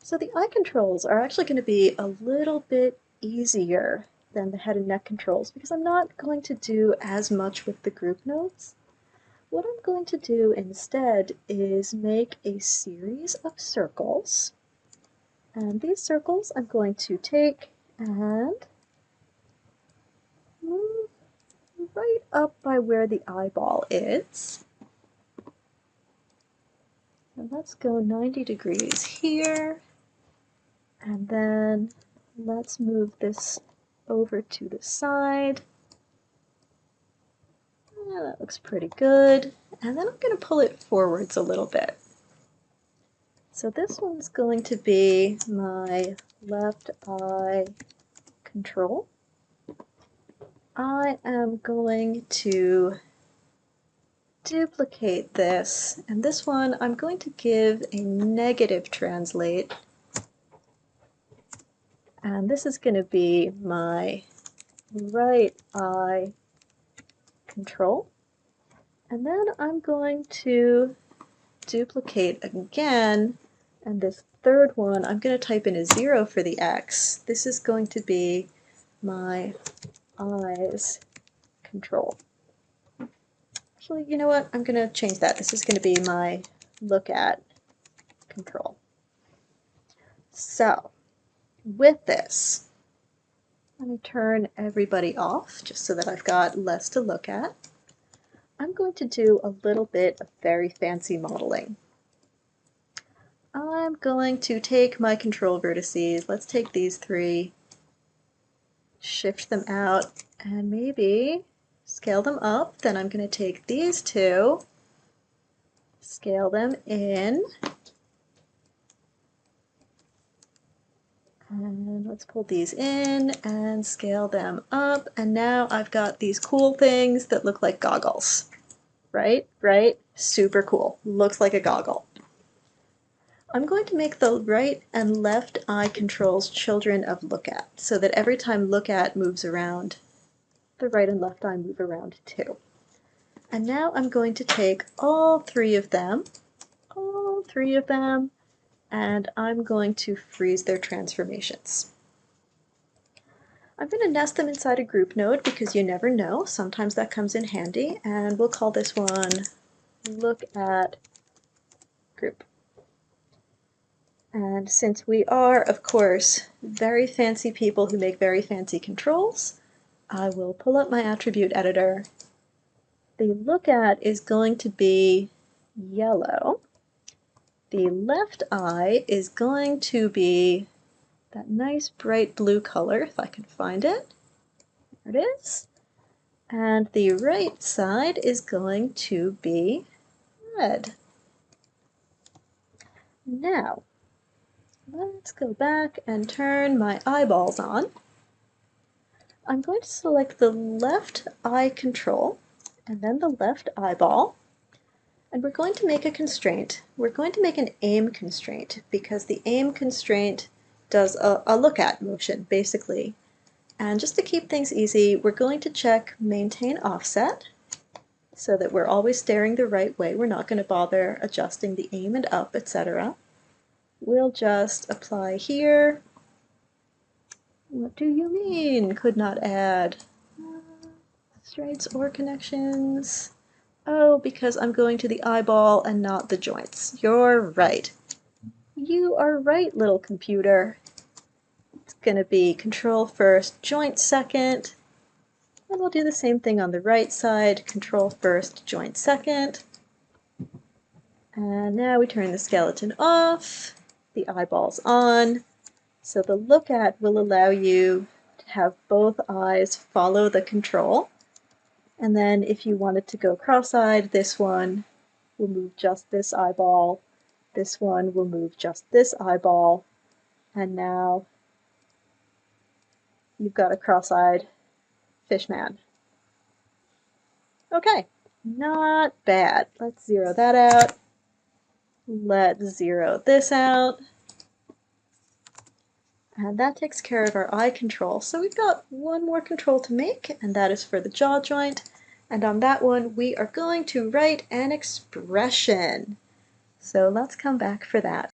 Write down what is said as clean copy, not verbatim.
So the eye controls are actually going to be a little bit easier than the head and neck controls because I'm not going to do as much with the group nodes. What I'm going to do instead is make a series of circles. And these circles I'm going to take and move right up by where the eyeball is. And let's go 90 degrees here. And then let's move this over to the side. Yeah, that looks pretty good. And then I'm going to pull it forwards a little bit. So this one's going to be my left eye control. I am going to duplicate this, and this one I'm going to give a negative translate. And this is going to be my right eye control. And then I'm going to duplicate again, and this third one I'm going to type in a 0 for the X. This is going to be my eyes control. Actually, you know what? I'm going to change that. This is going to be my look at control. So, with this, let me turn everybody off just so that I've got less to look at. I'm going to do a little bit of very fancy modeling. I'm going to take my control vertices, let's take these 3, shift them out, and maybe scale them up. Then I'm going to take these 2, scale them in, and let's pull these in and scale them up, and now I've got these cool things that look like goggles. Right? Super cool. Looks like a goggle. I'm going to make the right and left eye controls children of look at, so that every time look at moves around, the right and left eye move around too. And now I'm going to take all 3 of them, and I'm going to freeze their transformations. I'm going to nest them inside a group node because you never know, sometimes that comes in handy, and we'll call this one look at group. And since we are, of course, very fancy people who make very fancy controls, I will pull up my attribute editor. The look at is going to be yellow. The left eye is going to be that nice bright blue color, if I can find it. There it is. And the right side is going to be red. Now, let's go back and turn my eyeballs on. I'm going to select the left eye control and then the left eyeball, and we're going to make a constraint. We're going to make an aim constraint because the aim constraint does a look at motion basically. And just to keep things easy, we're going to check maintain offset so that we're always staring the right way. We're not going to bother adjusting the aim and up, etc. We'll just apply here. What do you mean could not add? Straights or connections? Oh, because I'm going to the eyeball and not the joints. You're right. You are right, little computer. It's going to be control first, joint second. And we'll do the same thing on the right side, control first, joint second. And now we turn the skeleton off, the eyeballs on. So the look at will allow you to have both eyes follow the control. And then if you wanted to go cross-eyed, this one will move just this eyeball. This one will move just this eyeball. And now you've got a cross-eyed fish man. Okay, not bad. Let's zero that out. Let's zero this out. And that takes care of our eye control. So we've got one more control to make, and that is for the jaw joint. And on that one, we are going to write an expression. So let's come back for that.